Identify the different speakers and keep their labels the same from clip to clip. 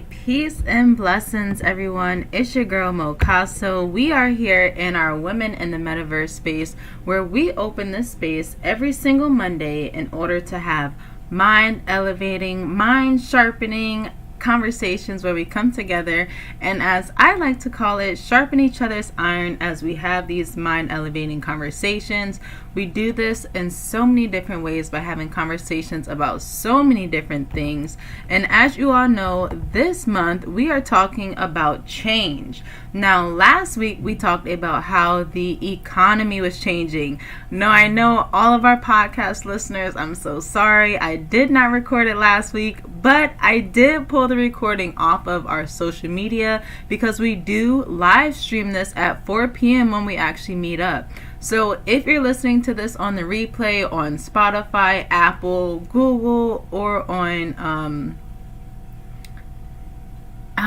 Speaker 1: Peace and blessings, everyone. It's your girl Mocaso. We are here in our Women in the Metaverse space where we open this space every single Monday in order to have mind elevating, mind sharpening conversations where we come together and, as I like to call it, sharpen each other's iron as we have these mind elevating conversations. We do this in so many different ways by having conversations about so many different things. And as you all know, this month we are talking about change. Now, last week we talked about how the economy was changing. Now, I know all of our podcast listeners, I'm so sorry. I did not record it last week, but I did pull the recording off of our social media because we do live stream this at 4 p.m. when we actually meet up. So if you're listening to this on the replay on Spotify, Apple, Google, or on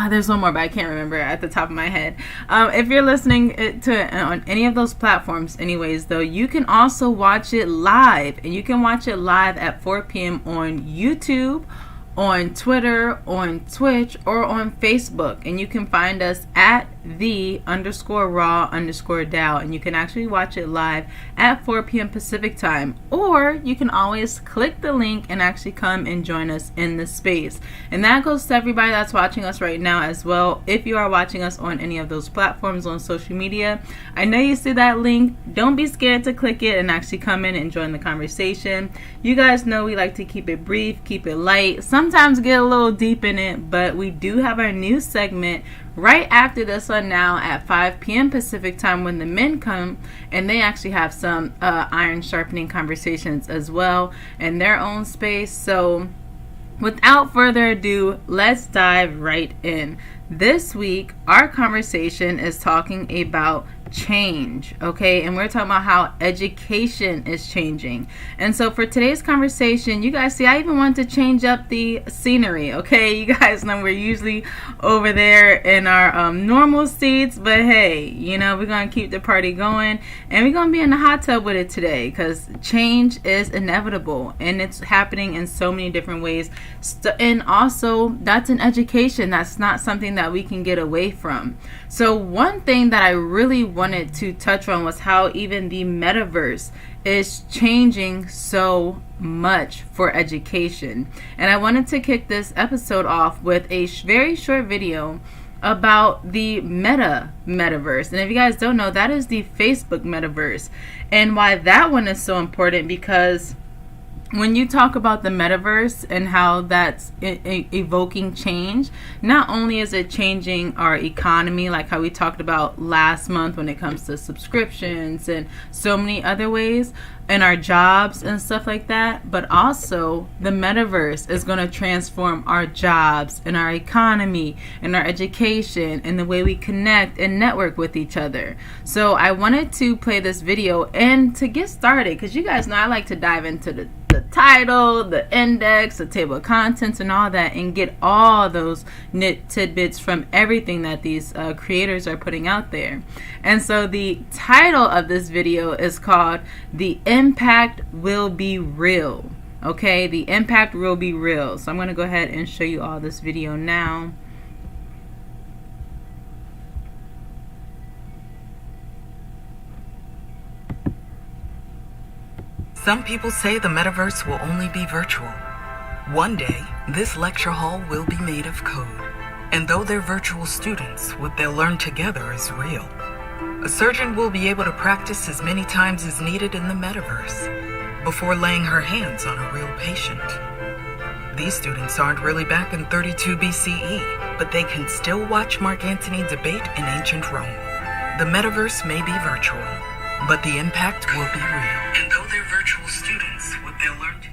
Speaker 1: there's one more, but I can't remember at the top of my head. If you're listening on any of those platforms, anyways, though, you can also watch it live, and you can watch it live at 4 p.m. on YouTube, on Twitter, on Twitch, or on Facebook. And you can find us at the_raw_DAO, and you can actually watch it live at 4 p.m. Pacific time, or you can always click the link and actually come and join us in the space. And that goes to everybody that's watching us right now as well. If you are watching us on any of those platforms on social media, I know you see that link. Don't be scared to click it and actually come in and join the conversation. You guys know we like to keep it brief, keep it light, sometimes get a little deep in it, but we do have our new segment right after this one now at 5 p.m. Pacific time when the men come, and they actually have some iron sharpening conversations as well in their own space. So without further ado, let's dive right in. This week, our conversation is talking about change, okay? And we're talking about how education is changing. And so for today's conversation, you guys see, I even want to change up the scenery, okay? You guys know we're usually over there in our normal seats, but hey, you know, we're going to keep the party going, and we're going to be in the hot tub with it today because change is inevitable, and it's happening in so many different ways. And also, that's an education. That's not something that we can get away from. So one thing that I really wanted to touch on was how even the metaverse is changing so much for education. And I wanted to kick this episode off with a very short video about the metaverse. And if you guys don't know, that is the Facebook metaverse. And why that one is so important, because when you talk about the metaverse and how that's evoking change, not only is it changing our economy, like how we talked about last month when it comes to subscriptions and so many other ways, and our jobs and stuff like that, but also the metaverse is going to transform our jobs and our economy and our education and the way we connect and network with each other. So I wanted to play this video, and to get started, because you guys know I like to dive into the title, the index, the table of contents, and all that, and get all those tidbits from everything that these creators are putting out there. And so the title of this video is called "The Impact Will Be Real." Okay, the impact will be real. So I'm going to go ahead and show you all this video now.
Speaker 2: Some people say the metaverse will only be virtual. One day, this lecture hall will be made of code. And though they're virtual students, what they'll learn together is real. A surgeon will be able to practice as many times as needed in the metaverse before laying her hands on a real patient. These students aren't really back in 32 BCE, but they can still watch Mark Antony debate in ancient Rome. The metaverse may be virtual, but the impact will be real. And though they're virtual students, what they'll learn to...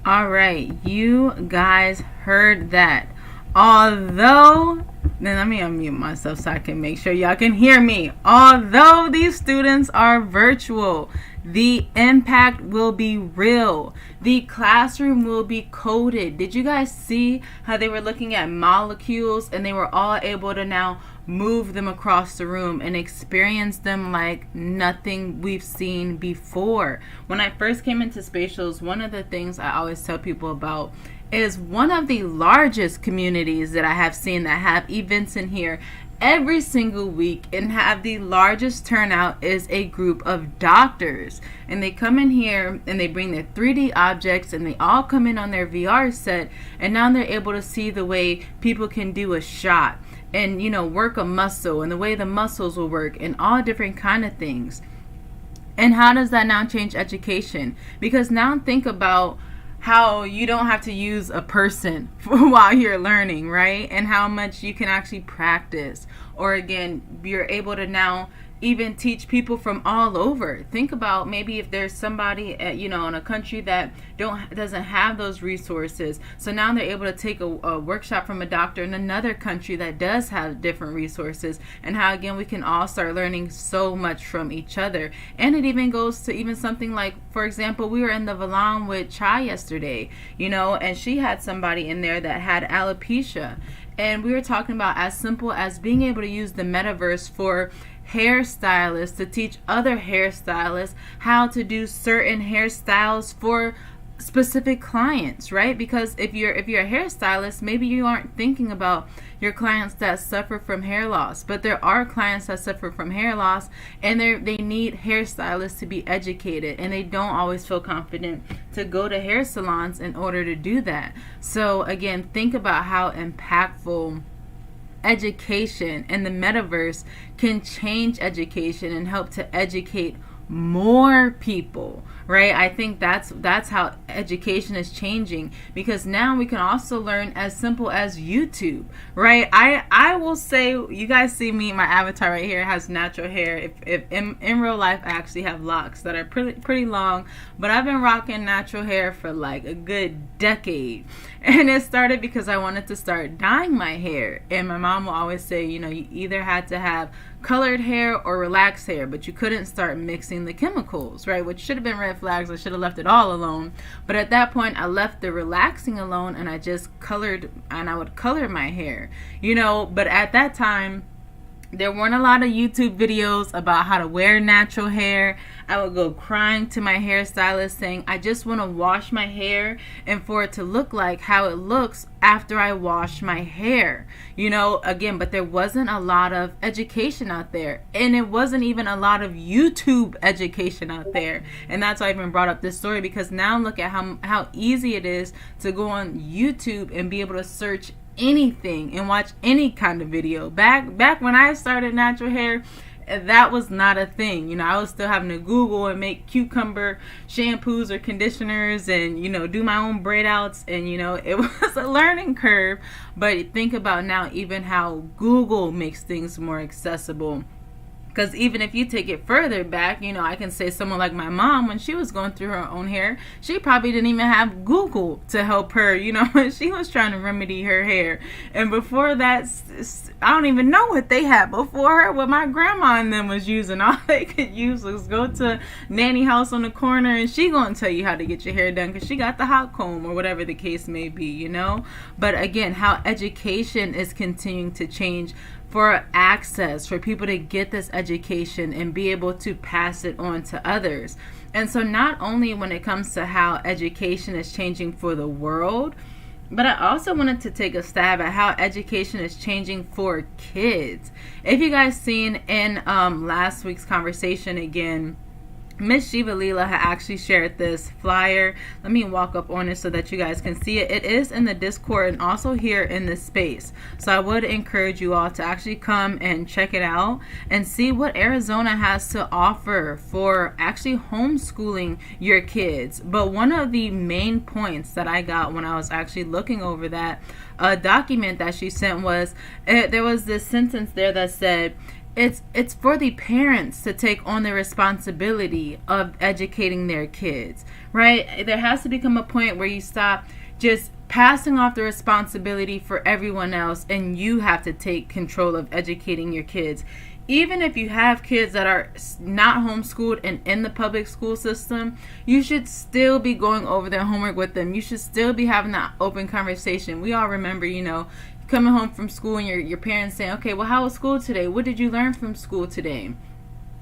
Speaker 1: All right, you guys heard that. Although Then let me unmute myself so I can make sure y'all can hear me. Although these students are virtual, the impact will be real. The classroom will be coded. Did you guys see how they were looking at molecules and they were all able to now move them across the room and experience them like nothing we've seen before? When I first came into Spatials, one of the things I always tell people about is one of the largest communities that I have seen that have events in here every single week and have the largest turnout is a group of doctors. And they come in here and they bring their 3D objects and they all come in on their VR set, and now they're able to see the way people can do a shot and, you know, work a muscle and the way the muscles will work and all different kind of things. And how does that now change education? Because now think about how you don't have to use a person while you're learning, right? And how much you can actually practice. Or again, you're able to now even teach people from all over. Think about maybe if there's somebody in a country that doesn't have those resources. So now they're able to take a workshop from a doctor in another country that does have different resources, and how again we can all start learning so much from each other. And it even goes to even something like, for example, we were in the Valon with Chai yesterday, and she had somebody in there that had alopecia. And we were talking about as simple as being able to use the metaverse for hairstylists to teach other hairstylists how to do certain hairstyles for specific clients, right? Because if you're a hairstylist, maybe you aren't thinking about your clients that suffer from hair loss, but there are clients that suffer from hair loss and they need hairstylists to be educated, and they don't always feel confident to go to hair salons in order to do that. So again, think about how impactful education and the metaverse can change education and help to educate more people, right? I think that's how education is changing, because now we can also learn as simple as YouTube, right? I will say, you guys see me, my avatar right here has natural hair. If in real life I actually have locks that are pretty long, but I've been rocking natural hair for like a good decade. And it started because I wanted to start dyeing my hair, and my mom will always say, you either had to have colored hair or relaxed hair, but you couldn't start mixing the chemicals, right? Which should have been red flags. I should have left it all alone. But at that point, I left the relaxing alone, and I just colored, and I would color my hair, but at that time, there weren't a lot of YouTube videos about how to wear natural hair. I would go crying to my hairstylist saying, I just want to wash my hair and for it to look like how it looks after I wash my hair. Again, but there wasn't a lot of education out there. And it wasn't even a lot of YouTube education out there. And that's why I even brought up this story, because now look at how easy it is to go on YouTube and be able to search anything and watch any kind of video. Back when I started natural hair, that was not a thing. I was still having to Google and make cucumber shampoos or conditioners and do my own braid outs, and it was a learning curve. But think about now even how Google makes things more accessible. Because even if you take it further back, I can say someone like my mom, when she was going through her own hair, she probably didn't even have Google to help her, when she was trying to remedy her hair. And before that, I don't even know what they had before her, what my grandma and them was using. All they could use was go to nanny house on the corner, and she gonna tell you how to get your hair done because she got the hot comb or whatever the case may be, But again, how education is continuing to change for access, for people to get this education and be able to pass it on to others. And so not only when it comes to how education is changing for the world, but I also wanted to take a stab at how education is changing for kids. If you guys seen in last week's conversation, again, Miss Shiva Leela had actually shared this flyer. Let me walk up on it so that you guys can see it. It is in the Discord and also here in this space. So I would encourage you all to actually come and check it out and see what Arizona has to offer for actually homeschooling your kids. But one of the main points that I got when I was actually looking over that document that she sent was, there was this sentence there that said, it's for the parents to take on the responsibility of educating their kids, right? There has to become a point where you stop just passing off the responsibility for everyone else, and you have to take control of educating your kids. Even if you have kids that are not homeschooled and in the public school system, you should still be going over their homework with them. You should still be having that open conversation. We all remember, coming home from school and your parents saying, okay, well, how was school today? What did you learn from school today?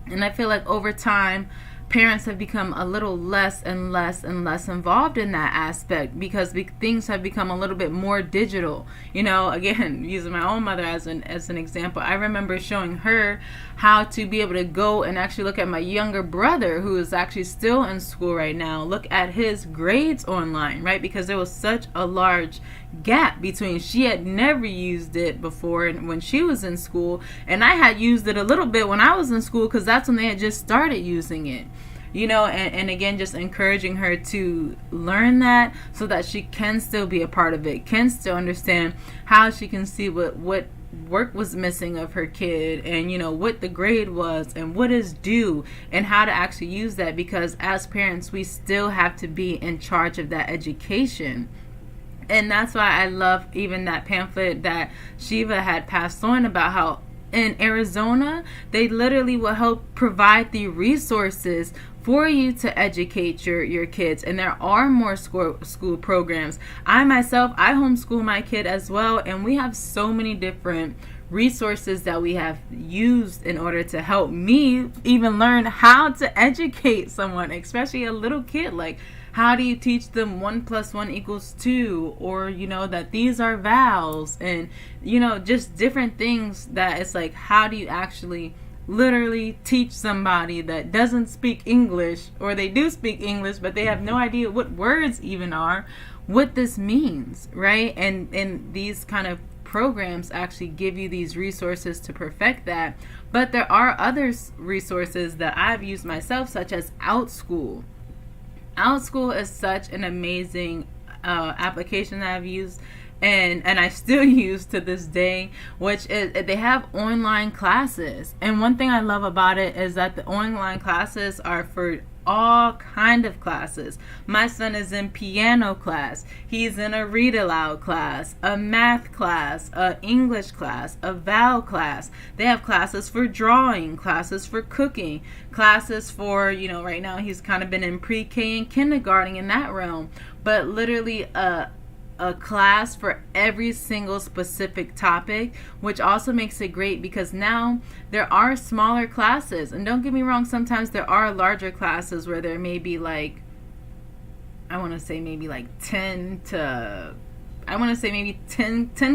Speaker 1: And I feel like over time, parents have become a little less and less and less involved in that aspect because things have become a little bit more digital. Again, using my own mother as an example, I remember showing her how to be able to go and actually look at my younger brother, who is actually still in school right now, look at his grades online, right? Because there was such a large gap between she had never used it before when she was in school, and I had used it a little bit when I was in school because that's when they had just started using it. And again, just encouraging her to learn that so that she can still be a part of it, can still understand how she can see what work was missing of her kid, and what the grade was and what is due and how to actually use that, because as parents we still have to be in charge of that education. And that's why I love even that pamphlet that Shiva had passed on about how in Arizona they literally will help provide the resources for you to educate your kids, and there are more school programs. I myself, I homeschool my kid as well, and we have so many different resources that we have used in order to help me even learn how to educate someone, especially a little kid. Like, how do you teach them 1 + 1 = 2, or that these are vowels, and just different things that it's like, how do you actually literally teach somebody that doesn't speak English, or they do speak English but they have no idea what words even are, what this means, right? And these kind of programs actually give you these resources to perfect that. But there are other resources that I've used myself, such as OutSchool. OutSchool is such an amazing application that I've used and I still use to this day, which is they have online classes. And one thing I love about it is that the online classes are for all kind of classes. My son is in piano class, he's in a read aloud class, a math class, a English class, a vowel class. They have classes for drawing, classes for cooking, classes for, right now he's kind of been in pre-K and kindergarten in that realm, but literally a class for every single specific topic, which also makes it great because now there are smaller classes. And don't get me wrong, sometimes there are larger classes where there may be like, I want to say maybe 10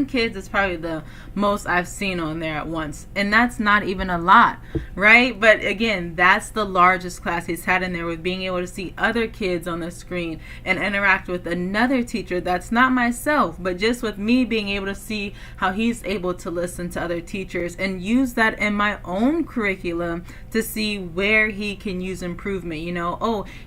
Speaker 1: kids is probably the most I've seen on there at once. And that's not even a lot, right? But again, that's the largest class he's had in there, with being able to see other kids on the screen and interact with another teacher that's not myself, but just with me being able to see how he's able to listen to other teachers and use that in my own curriculum to see where he can use improvement.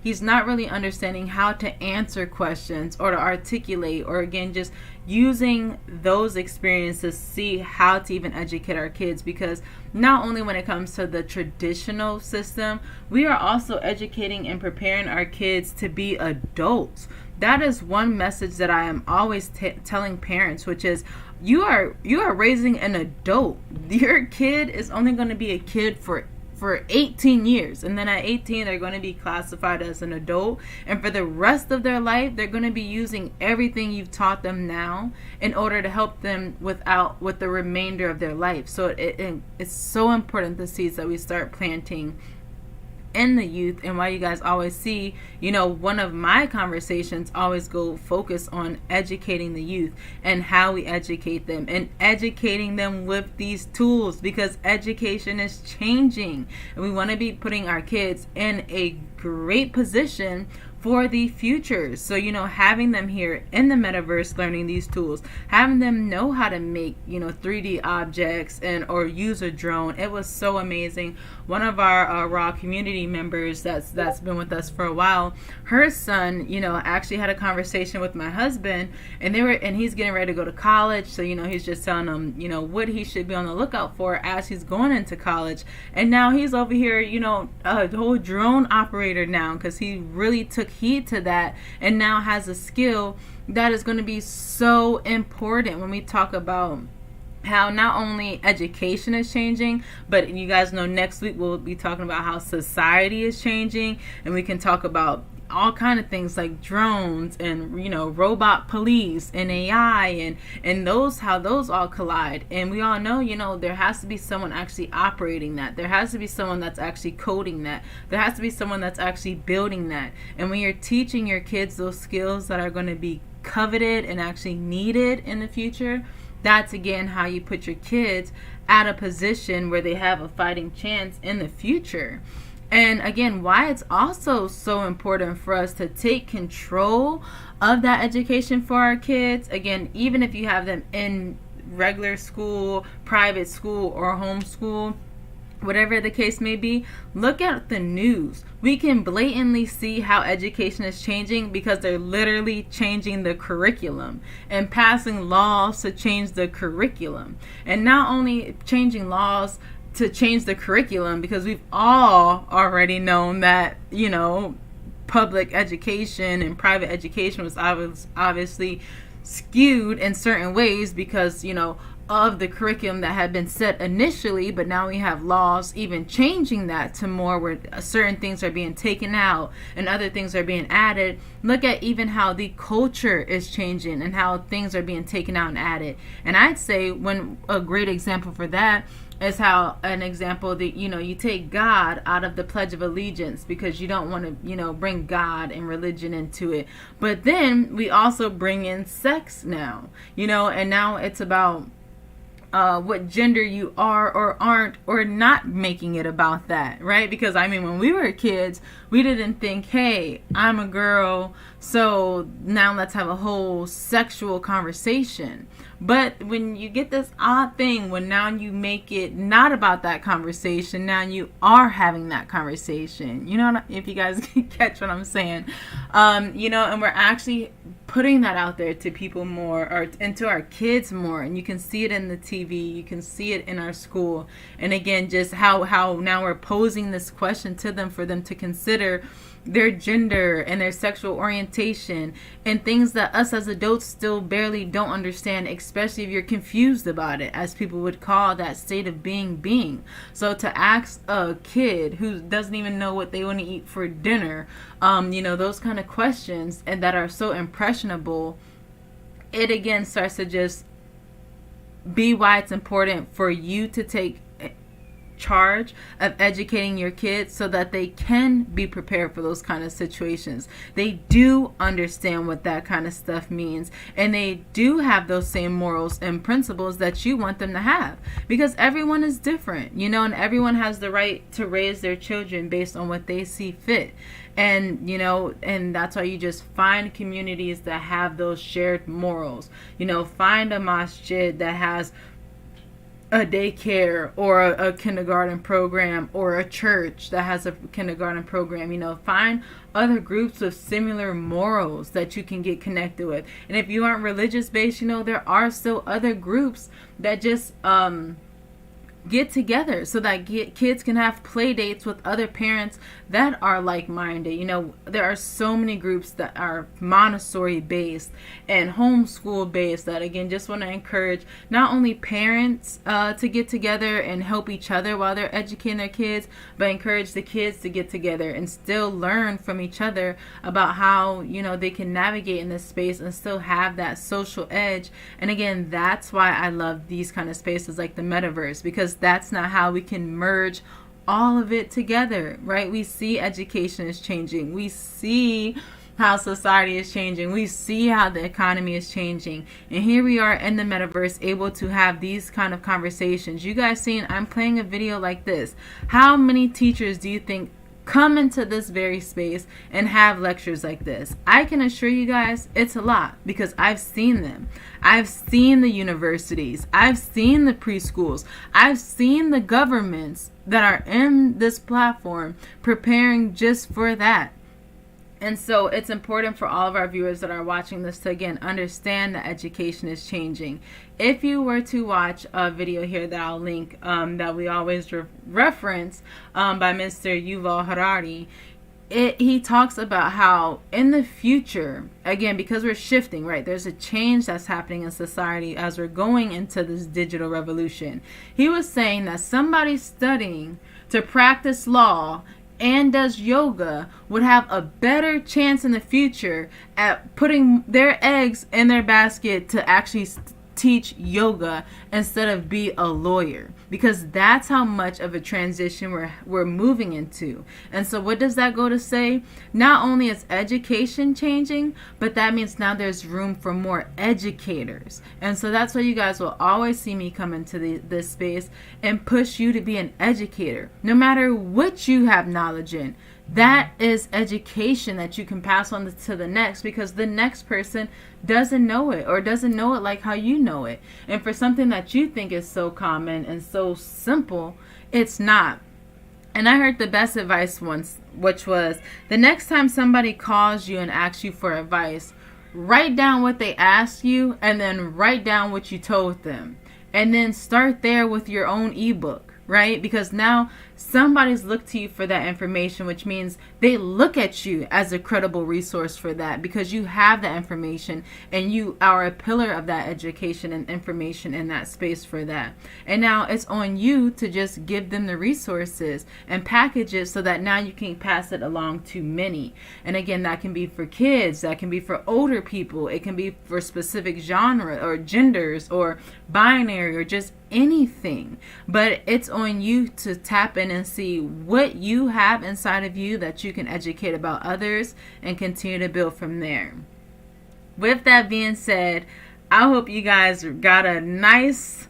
Speaker 1: He's not really understanding how to answer questions or to articulate, or again, just using those experiences to see how to even educate our kids, because not only when it comes to the traditional system, we are also educating and preparing our kids to be adults. That is one message that I am always telling parents, which is you are raising an adult. Your kid is only going to be a kid for 18 years, and then at 18 they're going to be classified as an adult, and for the rest of their life they're going to be using everything you've taught them now in order to help them with the remainder of their life. So it's so important, the seeds that we start planting in the youth. And why you guys always see, one of my conversations always go focus on educating the youth and how we educate them, and educating them with these tools, because education is changing and we want to be putting our kids in a great position for the future. So, having them here in the metaverse learning these tools, having them know how to make, 3D objects or use a drone. It was so amazing one of our raw community members that's been with us for a while, her son, actually had a conversation with my husband, and he's getting ready to go to college. So, he's just telling him, what he should be on the lookout for as he's going into college. And now he's over here, a whole drone operator now, because he really took heed to that and now has a skill that is going to be so important when we talk about how not only education is changing, but you guys know next week we'll be talking about how society is changing, and we can talk about all kind of things like drones and robot police and AI and how those all collide. And we all know there has to be someone actually operating that. There has to be someone that's actually coding that. There has to be someone that's actually building that. And when you're teaching your kids those skills that are going to be coveted and actually needed in the future, that's again how you put your kids at a position where they have a fighting chance in the future. And again, why it's also so important for us to take control of that education for our kids. Again, even if you have them in regular school, private school, or homeschool, whatever the case may be, look at the news. We can blatantly see how education is changing because they're literally changing the curriculum and passing laws to change the curriculum. And not only changing laws to change the curriculum, because we've all already known that, public education and private education was obviously skewed in certain ways because, of the curriculum that had been set initially, but now we have laws even changing that to more where certain things are being taken out and other things are being added. Look at even how the culture is changing and how things are being taken out and added. And I'd say a great example for that is how an example that, you take God out of the Pledge of Allegiance because you don't want to, bring God and religion into it. But then we also bring in sex now, and now it's about what gender you are or aren't, or not making it about that, right? Because when we were kids, we didn't think, hey, I'm a girl, so now let's have a whole sexual conversation. But when you get this odd thing, when now you make it not about that conversation, now you are having that conversation. If you guys catch what I'm saying, and we're actually putting that out there to people more, or into our kids more, and you can see it in the TV, you can see it in our school. And again, just how now we're posing this question to them for them to consider their gender and their sexual orientation and things that us as adults still barely don't understand, especially if you're confused about it, as people would call that state of being. So to ask a kid who doesn't even know what they want to eat for dinner, those kind of questions, and that are so impressionable, it again starts to just be why it's important for you to take charge of educating your kids so that they can be prepared for those kind of situations. They do understand what that kind of stuff means, and they do have those same morals and principles that you want them to have, because everyone is different, and everyone has the right to raise their children based on what they see fit. And, and that's why you just find communities that have those shared morals. Find a masjid that has a daycare or a kindergarten program, or a church that has a kindergarten program. Find other groups with similar morals that you can get connected with. And if you aren't religious based, there are still other groups that just get together so that kids can have play dates with other parents that are like-minded. There are so many groups that are Montessori based and homeschool based that, again, just want to encourage not only parents to get together and help each other while they're educating their kids, but encourage the kids to get together and still learn from each other about how they can navigate in this space and still have that social edge. And again, that's why I love these kind of spaces like the Metaverse, because that's not how we can merge all of it together, right? We see education is changing. We see how society is changing. We see how the economy is changing. And here we are in the Metaverse, able to have these kind of conversations. You guys seen, I'm playing a video like this. How many teachers do you think come into this very space and have lectures like this. I can assure you guys it's a lot, because I've seen them. I've seen the universities. I've seen the preschools. I've seen the governments that are in this platform preparing just for that. And so it's important for all of our viewers that are watching this to, again, understand that education is changing. If you were to watch a video here that I'll link, that we always reference, by Mr. Yuval Harari, he talks about how in the future, again, because we're shifting, right? There's a change that's happening in society as we're going into this digital revolution. He was saying that somebody studying to practice law and does yoga would have a better chance in the future at putting their eggs in their basket to actually teach yoga instead of be a lawyer, because that's how much of a transition we're moving into. And so what does that go to say? Not only is education changing, but that means now there's room for more educators. And so that's why you guys will always see me come into this space and push you to be an educator, no matter what you have knowledge in. That is education that you can pass on to the next, because the next person doesn't know it, or doesn't know it like how you know it. And for something that you think is so common and so simple, it's not. And I heard the best advice once, which was, the next time somebody calls you and asks you for advice, write down what they asked you and then write down what you told them. And then start there with your own ebook, right? Because now somebody's looked to you for that information, which means they look at you as a credible resource for that, because you have that information and you are a pillar of that education and information in that space for that. And now it's on you to just give them the resources and package it so that now you can pass it along to many. And again, that can be for kids, that can be for older people, it can be for specific genre or genders or binary or just anything. But it's on you to tap in and see what you have inside of you that you can educate about others and continue to build from there. With that being said, I hope you guys got a nice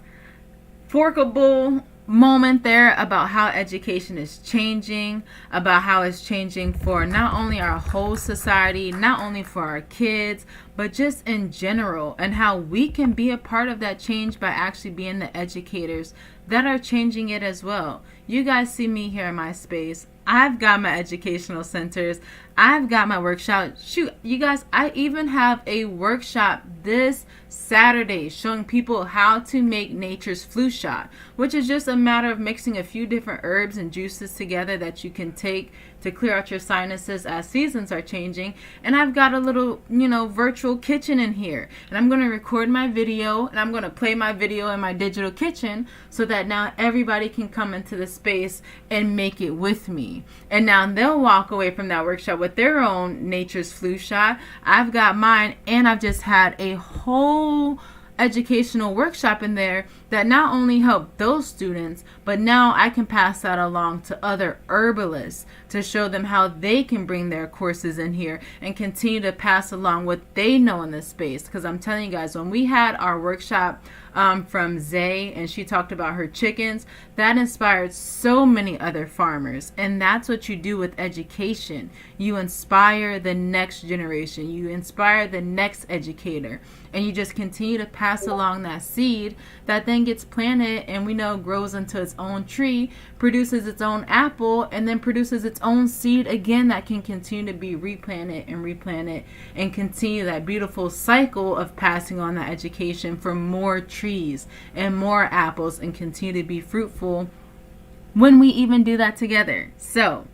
Speaker 1: forkable moment there about how education is changing, about how it's changing for not only our whole society, not only for our kids, but just in general, and how we can be a part of that change by actually being the educators that are changing it as well. You guys see me here in my space. I've got my educational centers. I've got my workshop. Shoot, you guys, I even have a workshop this Saturday showing people how to make nature's flu shot, which is just a matter of mixing a few different herbs and juices together that you can take to clear out your sinuses as seasons are changing. And I've got a little, virtual kitchen in here. And I'm going to record my video and I'm going to play my video in my digital kitchen so that now everybody can come into the space and make it with me. And now they'll walk away from that workshop with their own nature's flu shot. I've got mine, and I've just had a whole educational workshop in there that not only helped those students, but now I can pass that along to other herbalists to show them how they can bring their courses in here and continue to pass along what they know in this space. Because I'm telling you guys, when we had our workshop from Zay, and she talked about her chickens, that inspired so many other farmers. And that's what you do with education. You inspire the next generation. You inspire the next educator. And you just continue to pass along that seed that then gets planted, and we know grows into its own tree, produces its own apple, and then produces its own seed again that can continue to be replanted and continue that beautiful cycle of passing on that education for more trees and more apples, and continue to be fruitful when we even do that together. So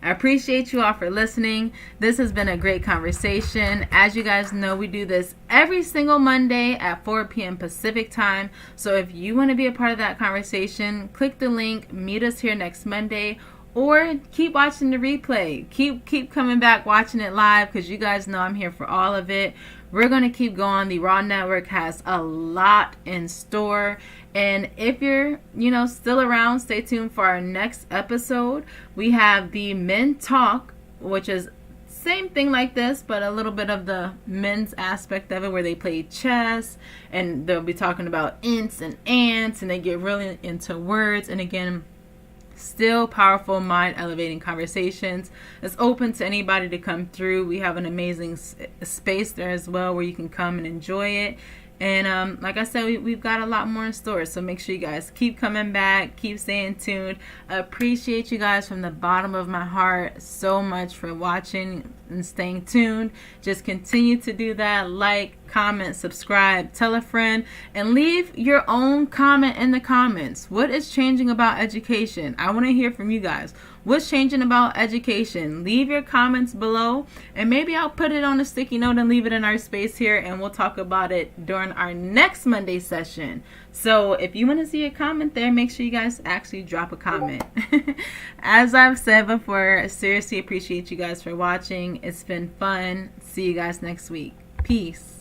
Speaker 1: I appreciate you all for listening. This has been a great conversation. As you guys know, we do this every single Monday at 4 p.m. Pacific time. So if you want to be a part of that conversation, click the link, meet us here next Monday, or keep watching the replay. Keep coming back, watching it live, because you guys know I'm here for all of it. We're going to keep going. The Raw Network has a lot in store. And if you're, still around, stay tuned for our next episode. We have the Men Talk, which is same thing like this, but a little bit of the men's aspect of it, where they play chess, and they'll be talking about ints and ants, and they get really into words. And again, Still powerful, mind elevating conversations. It's open to anybody to come through. We have an amazing space there as well where you can come and enjoy it. And like I said, we've got a lot more in store. So make sure you guys keep coming back, keep staying tuned. I appreciate you guys from the bottom of my heart so much for watching and staying tuned. Just continue to do that. Like, comment, subscribe, tell a friend, and leave your own comment in the comments. What is changing about education? I want to hear from you guys. What's changing about education? Leave your comments below, and maybe I'll put it on a sticky note and leave it in our space here, and we'll talk about it during our next Monday session. So if you want to see a comment there, make sure you guys actually drop a comment. As I've said before, I seriously appreciate you guys for watching. It's been fun. See you guys next week. Peace.